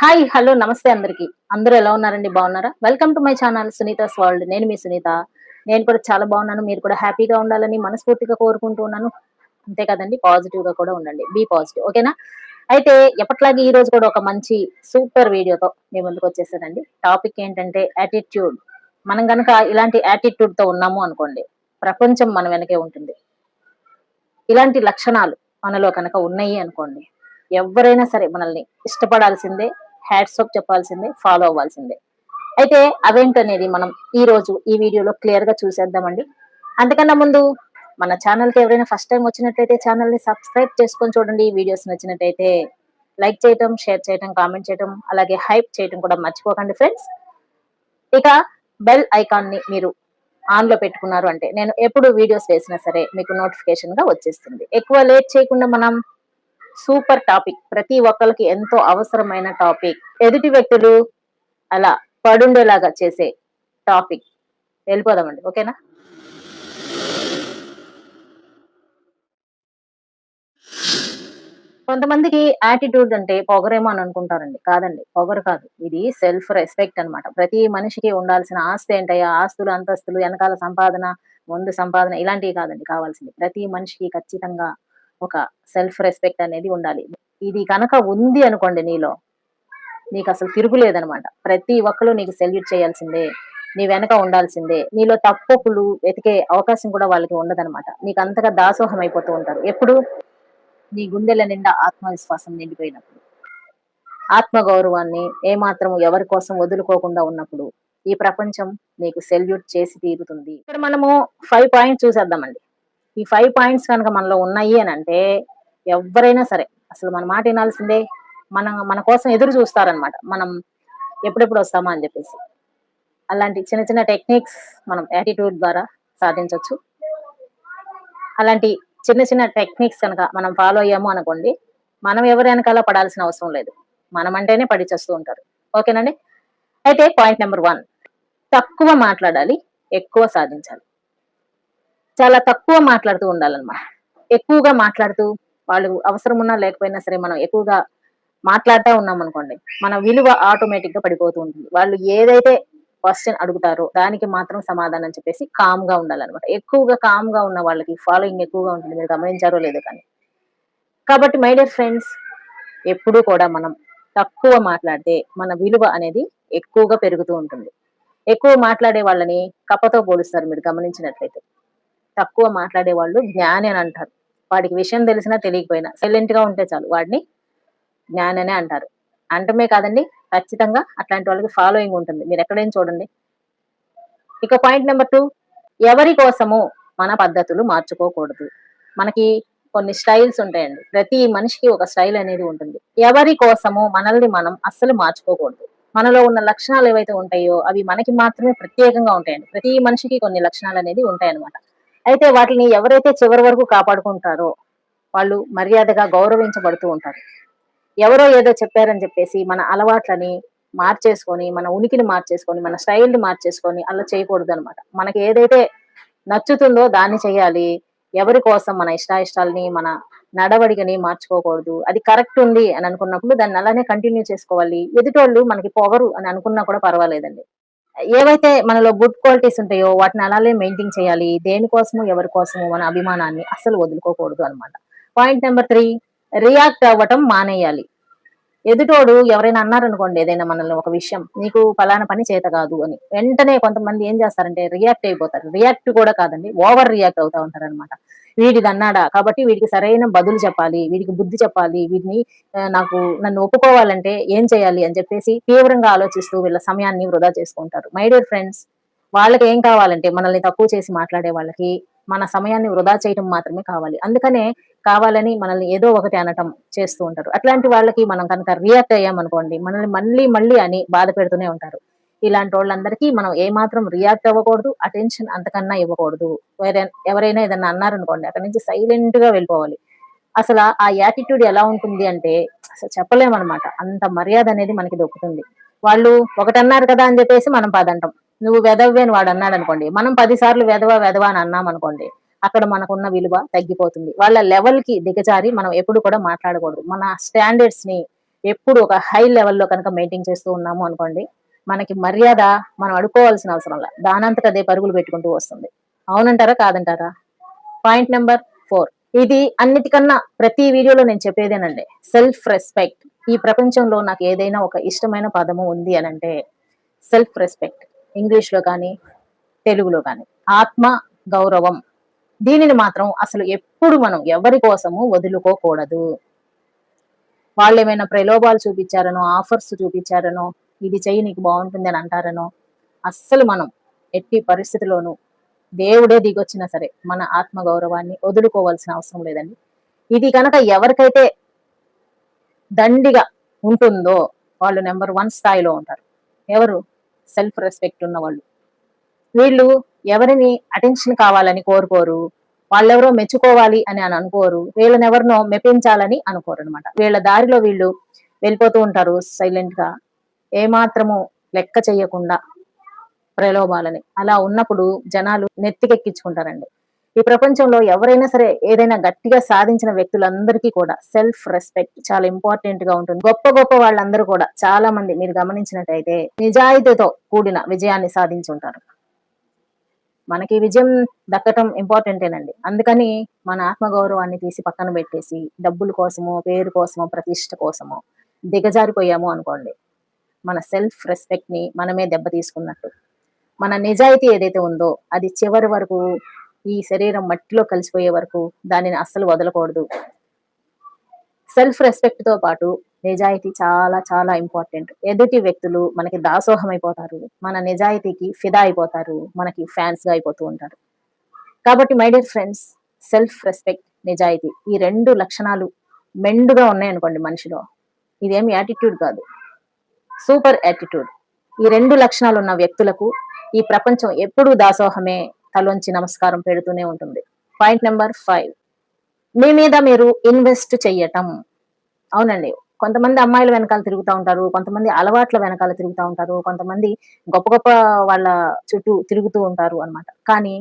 Hi hello నమస్తే అందరికి. అందరూ ఎలా ఉన్నారండి? బాగున్నారా? Welcome to my channel Sunita's world. నేను మీ సునీత. నేను కూడా చాలా బాగున్నాను. మీరు కూడా హ్యాపీగా ఉండాలని మనస్ఫూర్తిగా కోరుకుంటూ ఉన్నాను. అంతే కదండీ! పాజిటివ్‌గా కూడా ఉండండి. Be positive. ఓకేనా? అయితే ఎప్పట్లాగే ఈ రోజు కూడా ఒక మంచి సూపర్ వీడియోతో మీ ముందుకొచ్చేసానండి. టాపిక్ ఏంటంటే యాటిట్యూడ్. మనం గనక ఇలాంటి యాటిట్యూడ్‌తో ఉన్నాము అనుకోండి, ప్రపంచం మన వెనకే ఉంటుంది. ఇలాంటి లక్షణాలు మనలో కనుక ఉన్నాయి అనుకోండి, ఎవ్వరైనా సరే మనల్ని ఇష్టపడాల్సిందే, హ్యాట్స్ ఆఫ్ చెప్పాల్సిందే, ఫాలో అవ్వాల్సిందే. అయితే అవేంటనేది మనం ఈరోజు ఈ వీడియోలో క్లియర్‌గా చూసేద్దామండి. అంతకన్నా ముందు మన ఛానల్‌కి ఎవరైనా ఫస్ట్ టైమ్ వచ్చినట్లయితే ఛానల్‌ని సబ్స్క్రైబ్ చేసుకొని చూడండి. వీడియోస్ నచ్చినట్టయితే లైక్ చేయటం, షేర్ చేయటం, కామెంట్ చేయటం, అలాగే హైప్ చేయటం కూడా మర్చిపోకండి ఫ్రెండ్స్. ఇక బెల్ ఐకాన్‌ని మీరు ఆన్‌లో పెట్టుకున్నారు అంటే నేను ఎప్పుడు వీడియోస్ వేసినా సరే మీకు నోటిఫికేషన్‌గా వచ్చేస్తుంది. ఎక్కువ లేట్ చేయకుండా మనం సూపర్ టాపిక్, ప్రతి ఒక్కళ్ళకి ఎంతో అవసరమైన టాపిక్, ఎదుటి వ్యక్తులు అలా పడుండేలాగా చేసే టాపిక్ వెళ్ళిపోదామండి. ఓకేనా? కొంతమందికి యాటిట్యూడ్ అంటే పొగరేమో అని అనుకుంటారండి. కాదండి. పొగరు కాదు. ఇది సెల్ఫ్ రెస్పెక్ట్ అన్నమాట. ప్రతి మనిషికి ఉండాల్సిన ఆస్తి ఏంటయ్యా? ఆస్తులు, అంతస్తులు, ఎనకాల సంపాదన, ముందు సంపాదన ఇలాంటివి కాదండి కావాల్సింది. ప్రతి మనిషికి ఖచ్చితంగా ఒక సెల్ఫ్ రెస్పెక్ట్ అనేది ఉండాలి. ఇది గనక ఉంది అనుకోండి నీలో, నీకసలు తిరుగులేదనమాట. ప్రతి ఒక్కళ్ళు నీకు సెల్యూట్ చేయాల్సిందే. నీ వెనక ఉండాల్సిందే. నీలో తప్పొప్పులు వెతికే అవకాశం కూడా వాళ్ళకి ఉండదనమాట. నీకంతగా దాసోహం అయిపోతూ ఉంటారు. ఎప్పుడు? నీ గుండెల నిండా ఆత్మవిశ్వాసం నిండిపోయినప్పుడు. ఆత్మగౌరవాన్ని ఏమాత్రం ఎవరి కోసం వదులుకోకుండా ఉన్నప్పుడు, ఈ ప్రపంచం నీకు సెల్యూట్ చేసి తీరుతుంది. ఇక్కడ మనము 5 పాయింట్స్ చూసేద్దామండి. ఈ 5 పాయింట్స్ కనుక మనలో ఉన్నాయి అనంటే, ఎవ్వరైనా సరే అసలు మన మాట ఇనాల్సిందే. మన కోసం ఎదురు చూస్తారనమాట. మనం ఎప్పుడెప్పుడు వస్తామా అని జెప్పేసి. అలాంటి చిన్న చిన్న టెక్నిక్స్ మనం యాటిట్యూడ్ ద్వారా సాధించొచ్చు. అలాంటి చిన్న చిన్న టెక్నిక్స్ కనుక మనం ఫాలో అయ్యాము అనుకోండి, మనం ఎవరి ఎనకాల పడాల్సిన అవసరం లేదు. మనమంటేనే పడి చస్తూ ఉంటారు. ఓకేనండి? అయితే పాయింట్ నంబర్ 1, తక్కువ మాట్లాడాలి, ఎక్కువ సాధించాలి. చాలా తక్కువ మాట్లాడుతూ ఉండాలన్నమాట. ఎక్కువగా మాట్లాడుతూ వాళ్ళు అవసరం ఉన్నా లేకపోయినా సరే మనం ఎక్కువగా మాట్లాడుతా ఉన్నామనుకోండి, మన విలువ ఆటోమేటిక్‌గా పడిపోతూ ఉంటుంది. వాళ్ళు ఏదైతే క్వెషన్ అడుగుతారో దానికి మాత్రం సమాధానం చెప్పేసి కామ్‌గా ఉండాలన్నమాట. ఎక్కువగా కామ్‌గా ఉన్న వాళ్ళకి ఫాలోయింగ్ ఎక్కువగా ఉంటుంది. మీరు గమనించారో లేదో కానీ. కాబట్టి మై డియర్ ఫ్రెండ్స్, ఎప్పుడూ కూడా మనం తక్కువ మాట్లాడితే మన విలువ అనేది ఎక్కువగా పెరుగుతూ ఉంటుంది. ఎక్కువ మాట్లాడే వాళ్ళని కప్పతో పోలుస్తారు మీరు గమనించినట్లయితే. తక్కువ మాట్లాడే వాళ్ళు జ్ఞాని అని అంటారు. వాడికి విషయం తెలిసినా తెలియకపోయినా సైలెంట్‌గా ఉంటే చాలు వాడిని జ్ఞాని అనే అంటారు. అంటమే కాదండి, ఖచ్చితంగా అట్లాంటి వాళ్ళకి ఫాలోయింగ్ ఉంటుంది. మీరెక్కడైనా చూడండి. ఇక పాయింట్ నంబర్ 2, ఎవరి కోసము మన పద్ధతులు మార్చుకోకూడదు. మనకి కొన్ని స్టైల్స్ ఉంటాయండి. ప్రతి మనిషికి ఒక స్టైల్ అనేది ఉంటుంది. ఎవరి కోసము మనల్ని మనం అస్సలు మార్చుకోకూడదు. మనలో ఉన్న లక్షణాలు ఏవైతే ఉంటాయో అవి మనకి మాత్రమే ప్రత్యేకంగా ఉంటాయండి. ప్రతి మనిషికి కొన్ని లక్షణాలనేది ఉంటాయన్నమాట. అయితే వాటిని ఎవరైతే చివరి వరకు కాపాడుకుంటారో వాళ్ళు మర్యాదగా గౌరవించబడుతూ ఉంటారు. ఎవరో ఏదో చెప్పారని చెప్పేసి మన అలవాట్లని మార్చేసుకొని, మన ఉనికిని మార్చేసుకొని, మన స్టైల్‌ని మార్చేసుకొని అలా చేయకూడదనమాట. మనకి ఏదైతే నచ్చుతుందో దాన్ని చేయాలి. ఎవరి కోసం మన ఇష్టాయిష్టాలని, మన నడవడికని మార్చుకోకూడదు. అది కరెక్ట్ ఉంది అని అనుకున్నప్పుడు దాన్ని అలానే కంటిన్యూ చేసుకోవాలి. ఎదుటోళ్ళు మనకి పొగరు అని అనుకున్నా కూడా పర్వాలేదండి. ఏవైతే మనలో గుడ్ క్వాలిటీస్ ఉంటాయో వాటిని అలానే మెయింటైన్ చేయాలి. దేనికోసము, ఎవరి కోసము మన అభిమానాన్ని అస్సలు వదులుకోకూడదు అనమాట. పాయింట్ నంబర్ 3, రియాక్ట్ అవ్వటం మానేయాలి. ఎదుటోడు ఎవరైనా అన్నారనుకోండి ఏదైనా మనల్ని ఒక విషయం, నీకు పలానా పని చేత కాదు అని. వెంటనే కొంతమంది ఏం చేస్తారంటే రియాక్ట్ అయిపోతారు. రియాక్ట్ కూడా కాదండి, ఓవర్ రియాక్ట్ అవుతా ఉంటారనమాట. వీడిదన్నాడా కాబట్టి వీడికి సరైన బదులు చెప్పాలి, వీడికి బుద్ధి చెప్పాలి, వీడిని నన్ను ఒప్పుకోవాలంటే ఏం చేయాలి అని చెప్పేసి తీవ్రంగా ఆలోచిస్తూ వీళ్ళ సమయాన్ని వృధా చేసుకుంటారు. మై డియర్ ఫ్రెండ్స్, వాళ్ళకి ఏం కావాలంటే మనల్ని తక్కువ చేసి మాట్లాడే వాళ్ళకి మన సమయాన్ని వృధా చేయడం మాత్రమే కావాలి. అందుకనే కావాలని మనల్ని ఏదో ఒకటి అనటం చేస్తూ ఉంటారు. అట్లాంటి వాళ్ళకి మనం కనుక రియాక్ట్ అయ్యామనుకోండి, మనల్ని మళ్ళీ మళ్ళీ అని బాధ పెడుతూనే ఉంటారు. ఇలాంటోళ్ళందరికీ మనం ఏమాత్రం రియాక్ట్ అవ్వకూడదు. అటెన్షన్ అంతకన్నా ఇవ్వకూడదు. ఎవరైనా ఏదన్నా అన్నారనుకోండి, అక్కడి నుంచి సైలెంట్‌గా వెళ్ళిపోవాలి. ఆ యాటిట్యూడ్ ఎలా ఉంటుంది అంటే అసలు చెప్పలేమనమాట. అంత మర్యాద అనేది మనకి దొక్కుతుంది. వాళ్ళు ఒకటన్నారు కదా అని చెప్పేసి మనం 10 అంటాం. నువ్వు వెధవవి అని వాడన్నాడనుకోండి, మనం 10 సార్లు వెధవ, వెధవ అని అన్నామనుకోండి, అక్కడ మనకున్న విలువ తగ్గిపోతుంది. వాళ్ళ లెవెల్‌కి దిగజారి మనం ఎప్పుడు కూడా మాట్లాడకూడదు. మన స్టాండర్డ్స్‌ని ఎప్పుడు ఒక హై లెవెల్‌లో కనుక మెయింటైన్ చేస్తూ ఉన్నాము అనుకోండి, మనకి మర్యాద మనం అడుక్కోవాల్సిన అవసరంలా. దానంతట అదే పరుగులు పెట్టుకుంటూ వస్తుంది. అవునంటారా? కాదంటారా? Point number 4. ఇది అన్నిటికన్నా ప్రతి వీడియోలో నేను చెప్పేదేనండి. Self respect. ఈ ప్రపంచంలో నాకు ఏదైనా ఒక ఇష్టమైన పదము ఉంది అనంటే సెల్ఫ్ రెస్పెక్ట్. ఇంగ్లీష్‌లో కానీ, తెలుగులో కానీ. ఆత్మ గౌరవం. దీనిని మాత్రం అసలు ఎప్పుడు మనం ఎవరి కోసము వదులుకోకూడదు. వాళ్ళేమైనా ప్రలోభాలు చూపిచ్చారనో, ఆఫర్స్ చూపిచ్చారనో, ఇది చెయ్యి నీకు బావుంటుంది అని అంటారనో, అస్సలు మనం ఎట్టి పరిస్థితిలోనూ దేవుడే దిగొచ్చినా సరే, మన ఆత్మ గౌరవాన్ని వదులుకోవాల్సిన అవసరం లేదండి. ఇది గనక ఎవరికైతే దండిగా ఉంటుందో, వాళ్ళు నంబర్ 1 స్థాయిలో ఉంటారు. ఎవరు? సెల్ఫ్ రెస్పెక్ట్ ఉన్నవాళ్ళు. వీళ్ళు ఎవరిని అటెన్షన్ కావాలని కోరుకోరు. వాళ్ళెవరో మెచ్చుకోవాలి అని అనుకోరు. వీళ్ళనెవరినో మెప్పించాలని అనుకోరనమాట. వీళ్ళ దారిలో వీళ్ళు వెళ్ళిపోతూ ఉంటారు సైలెంట్‌గా. ఏమాత్రము లెక్క చెయ్యకుండా ప్రలోభాలని. అలా ఉన్నప్పుడు జనాలు నెత్తికెక్కించుకుంటారండి. ఈ ప్రపంచంలో ఎవరైనా సరే ఏదైనా గట్టిగా సాధించిన వ్యక్తులందరికీ కూడా సెల్ఫ్ రెస్పెక్ట్ చాలా ఇంపార్టెంట్‌గా ఉంటుంది. గొప్ప గొప్ప వాళ్ళందరూ కూడా చాలా మంది మీరు గమనించినట్టయితే నిజాయితీతో కూడిన విజయాన్ని సాధించుంటారు. మనకి విజయం దక్కటం ఇంపార్టెంటేనండి. అందుకని మన ఆత్మగౌరవాన్ని తీసి పక్కన పెట్టేసి, డబ్బుల కోసమో, పేరు కోసమో, ప్రతిష్ట కోసమో దిగజారిపోయాము అనుకోండి. మన సెల్ఫ్ రెస్పెక్ట్‌ని మనమే దెబ్బ తీసుకున్నట్టు. మన నిజాయితీ ఏదైతే ఉందో అది చివరి వరకు ఈ శరీరం మట్టిలో కలిసిపోయే వరకు దానిని అస్సలు వదలకూడదు. సెల్ఫ్ రెస్పెక్ట్‌తో పాటు నిజాయితీ చాలా చాలా ఇంపార్టెంట్. ఎదుటి వ్యక్తులు మనకి దాసోహం అయిపోతారు. మన నిజాయితీకి ఫిదా అయిపోతారు. మనకి ఫ్యాన్స్‌గా అయిపోతూ ఉంటారు. కాబట్టి my dear friends, self respect, నిజాయితీ ఈ 2 లక్షణాలు మెండుగా ఉన్నాయనుకోండి మనిషిలో. ఇదేమి యాటిట్యూడ్ కాదు. Super attitude. ఈ 2 లక్షణాలున్న వ్యక్తులకు ఈ ప్రపంచం ఎప్పుడూ దాసోహమే, తలొంచి నమస్కారం పెడుతూనే ఉంటుంది. Point number 5. మీ మీద మీరు ఇన్వెస్ట్ చెయ్యటం. అవునండి. కొంతమంది అమ్మాయిల వెనకాల తిరుగుతా ఉంటారు. కొంతమంది అలవాట్ల వెనకాల తిరుగుతా ఉంటారు. కొంతమంది గొప్ప గొప్ప వాళ్ళ చుట్టూ తిరుగుతూ ఉంటారు అన్నమాట. కానీ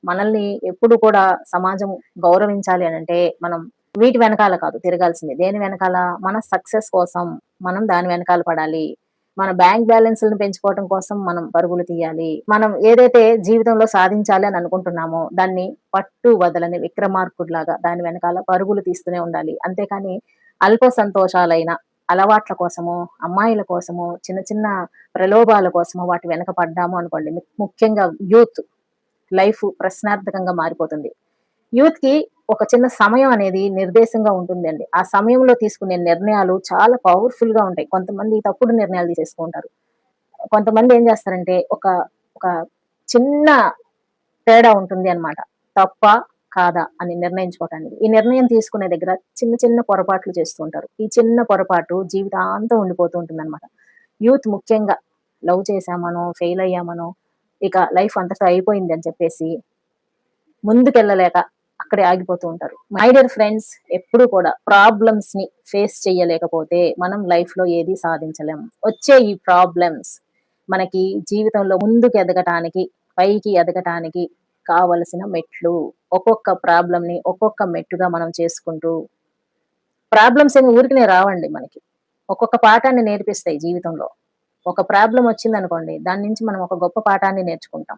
మనల్ని ఎప్పుడు కూడా సమాజం గౌరవించాలి అనంటే మనం వీటి వెనకాల కాదు తిరగాల్సింది. దేని వెనకాల? మన సక్సెస్ కోసం మనం దాని వెనకాల పడాలి. మన బ్యాంక్ బ్యాలెన్స్‌లను పెంచుకోవటం కోసం మనం పరుగులు తీయాలి. మనం ఏదైతే జీవితంలో సాధించాలి అని అనుకుంటున్నామో దాన్ని పట్టు వదలని విక్రమార్కుడిలాగా దాని వెనకాల పరుగులు తీస్తూనే ఉండాలి. అంతేకాని అల్ప సంతోషాలైన అలవాట్ల కోసమో, అమ్మాయిల కోసమో, చిన్న చిన్న ప్రలోభాల కోసమో వాటి వెనక పడ్డాము అనుకోండి. ముఖ్యంగా యూత్ లైఫ్ ప్రశ్నార్థకంగా మారిపోతుంది. యూత్‌కి ఒక చిన్న సమయం అనేది నిర్దేశంగా ఉంటుందండి. ఆ సమయంలో తీసుకునే నిర్ణయాలు చాలా పవర్‌ఫుల్‌గా ఉంటాయి. కొంతమంది తప్పుడు నిర్ణయాలు తీసేస్తూ ఉంటారు. కొంతమంది ఏం చేస్తారంటే ఒక చిన్న తేడా ఉంటుంది అన్నమాట. తప్పా? కాదా? అని నిర్ణయించుకోవటానికి. ఈ నిర్ణయం తీసుకునే దగ్గర చిన్న చిన్న పొరపాట్లు చేస్తూ ఉంటారు. ఈ చిన్న పొరపాటు జీవితాంతం ఉండిపోతూ ఉంటుందన్నమాట. యూత్ ముఖ్యంగా లవ్ చేశామనో, ఫెయిల్ అయ్యామనో, ఇక లైఫ్ అంతటితో అయిపోయింది అని చెప్పేసి ముందుకెళ్ళలేక అక్కడే ఆగిపోతూ ఉంటారు. మై డియర్ ఫ్రెండ్స్, ఎప్పుడు కూడా ప్రాబ్లమ్స్ ని ఫేస్ చేయలేకపోతే మనం లైఫ్ లో ఏది సాధించలేం. వచ్చే ఈ ప్రాబ్లమ్స్ మనకి జీవితంలో ముందుకు ఎదగటానికి, పైకి ఎదగటానికి కావలసిన మెట్లు. ఒక్కొక్క ప్రాబ్లమ్ ని ఒక్కొక్క మెట్టుగా మనం చేసుకుంటూ, ప్రాబ్లమ్స్ ఏమి ఊరికనే రావండి మనకి. ఒక్కొక్క పాఠాన్ని నేర్పిస్తాయి జీవితంలో. ఒక ప్రాబ్లమ్ వచ్చిందనుకోండి, దాని నుంచి మనం ఒక గొప్ప పాఠాన్ని నేర్చుకుంటాం.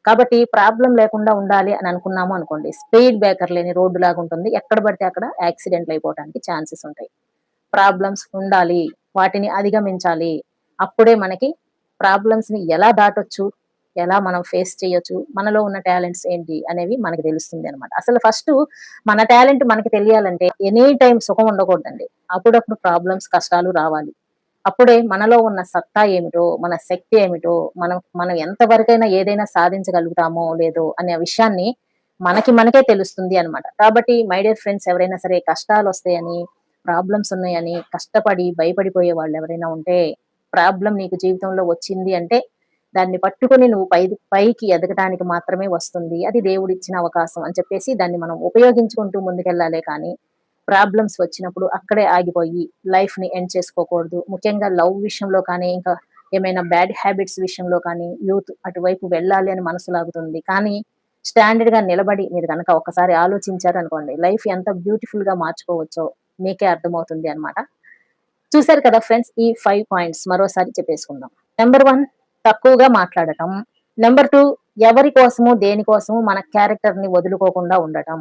కాబట్టి ప్రాబ్లమ్ లేకుండా ఉండాలి అని అనుకున్నాము అనుకోండి. స్పీడ్ బ్రేకర్ లేని రోడ్డు లాగా ఉంటుంది. ఎక్కడ పడితే అక్కడ యాక్సిడెంట్లు అయిపోవటానికి ఛాన్సెస్ ఉంటాయి. ప్రాబ్లమ్స్ ఉండాలి. వాటిని అధిగమించాలి. అప్పుడే మనకి ప్రాబ్లమ్స్‌ని ఎలా దాటొచ్చు, ఎలా మనం ఫేస్ చేయొచ్చు, మనలో ఉన్న టాలెంట్స్ ఏంటి అనేవి మనకు తెలుస్తుంది అన్నమాట. అసలు ఫస్టు మన టాలెంట్ మనకి తెలియాలంటే ఎనీ టైమ్ సుఖం ఉండకూడదండి. అప్పుడప్పుడు ప్రాబ్లమ్స్, కష్టాలు రావాలి. అప్పుడే మనలో ఉన్న సత్తా ఏమిటో, మన శక్తి ఏమిటో, మనం ఎంత వరకైనా ఏదైనా సాధించగలుగుతామో లేదో అనే విషయాన్ని మనకే తెలుస్తుంది అన్నమాట. కాబట్టి మై డియర్ ఫ్రెండ్స్, ఎవరైనా సరే కష్టాలొస్తాయని, ప్రాబ్లమ్స్ ఉన్నాయని కష్టపడి భయపడిపోయే వాళ్ళెవరైనా ఉంటే, ప్రాబ్లమ్ నీకు జీవితంలో వచ్చింది అంటే దాన్ని పట్టుకొని నువ్వు పైకి ఎదగటానికి మాత్రమే వస్తుంది. అది దేవుడిచ్చిన అవకాశం అని చెప్పేసి దాన్ని మనం ఉపయోగించుకుంటూ ముందుకెళ్ళాలే కానీ, ప్రాబ్లమ్స్ వచ్చినప్పుడు అక్కడే ఆగిపోయి లైఫ్‌ని ఎండ్ చేసుకోకూడదు. ముఖ్యంగా లవ్ విషయంలో కానీ, ఇంకా ఏమైనా బ్యాడ్ హ్యాబిట్స్ విషయంలో కానీ యూత్ అటువైపు వెళ్ళాలి అని మనసు లాగుతుంది. కానీ స్టాండర్డ్‌గా నిలబడి మీరు గనక ఒక్కసారి ఆలోచించారనుకోండి, లైఫ్ ఎంత బ్యూటిఫుల్‌గా మార్చుకోవచ్చో మీకే అర్థమవుతుంది అన్నమాట. చూసారు కదా ఫ్రెండ్స్, ఈ 5 పాయింట్స్ మరోసారి చెప్పేసుకుందాం. నెంబర్ 1, తక్కువగా మాట్లాడటం. నెంబర్ 2, ఎవరి కోసము దేనికోసము మన క్యారెక్టర్ ని వదులుకోకుండా ఉండటం.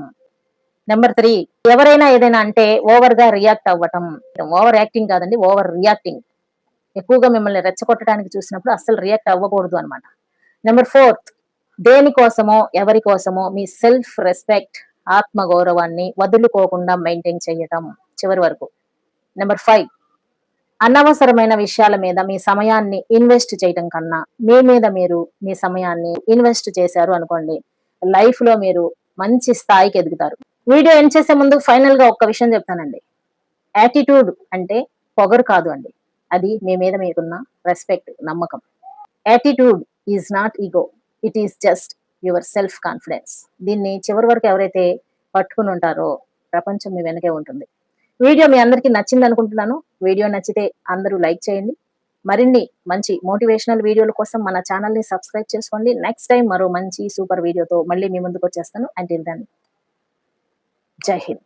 నెంబర్ 3, ఎవరైనా ఏదైనా అంటే ఓవర్ గా రియాక్ట్ అవ్వటం. ఓవర్ యాక్టింగ్ కాదండి, ఓవర్ రియాక్టింగ్. ఎక్కువగా మిమ్మల్ని రెచ్చగొట్టడానికి చూసినప్పుడు అస్సలు రియాక్ట్ అవ్వకూడదు అనమాట. నెంబర్ 4, దేనికోసమో ఎవరి కోసమో మీ సెల్ఫ్ రెస్పెక్ట్, ఆత్మ గౌరవాన్ని వదులుకోకుండా మెయింటైన్ చేయటం చివరి వరకు. నెంబర్ 5, అనవసరమైన విషయాల మీద మీ సమయాన్ని ఇన్వెస్ట్ చేయటం కన్నా మీ మీద మీరు మీ సమయాన్ని ఇన్వెస్ట్ చేశారు అనుకోండి, లైఫ్ లో మీరు మంచి స్థాయికి ఎదుగుతారు. వీడియో ఎండ్ చేసే ముందు ఫైనల్ గా ఒక్క విషయం చెప్తానండి. యాటిట్యూడ్ అంటే పొగరు కాదు అండి, అది మీ మీద మీకున్న రెస్పెక్ట్, నమ్మకం. Attitude is not ego, it is just your self confidence. దీన్ని చివరి వరకు ఎవరైతే పట్టుకుని ఉంటారో ప్రపంచం మీ వెనకే ఉంటుంది. వీడియో మీ అందరికీ నచ్చింది అనుకుంటున్నాను. వీడియో నచ్చితే అందరూ లైక్ చేయండి. మరిన్ని మంచి మోటివేషనల్ వీడియోల కోసం మన ఛానల్ ని సబ్స్క్రైబ్ చేసుకోండి. నెక్స్ట్ టైం మరో మంచి సూపర్ వీడియోతో మళ్ళీ మీ ముందుకు వచ్చేస్తాను. అంటిల్ దెన్, జై హింద్.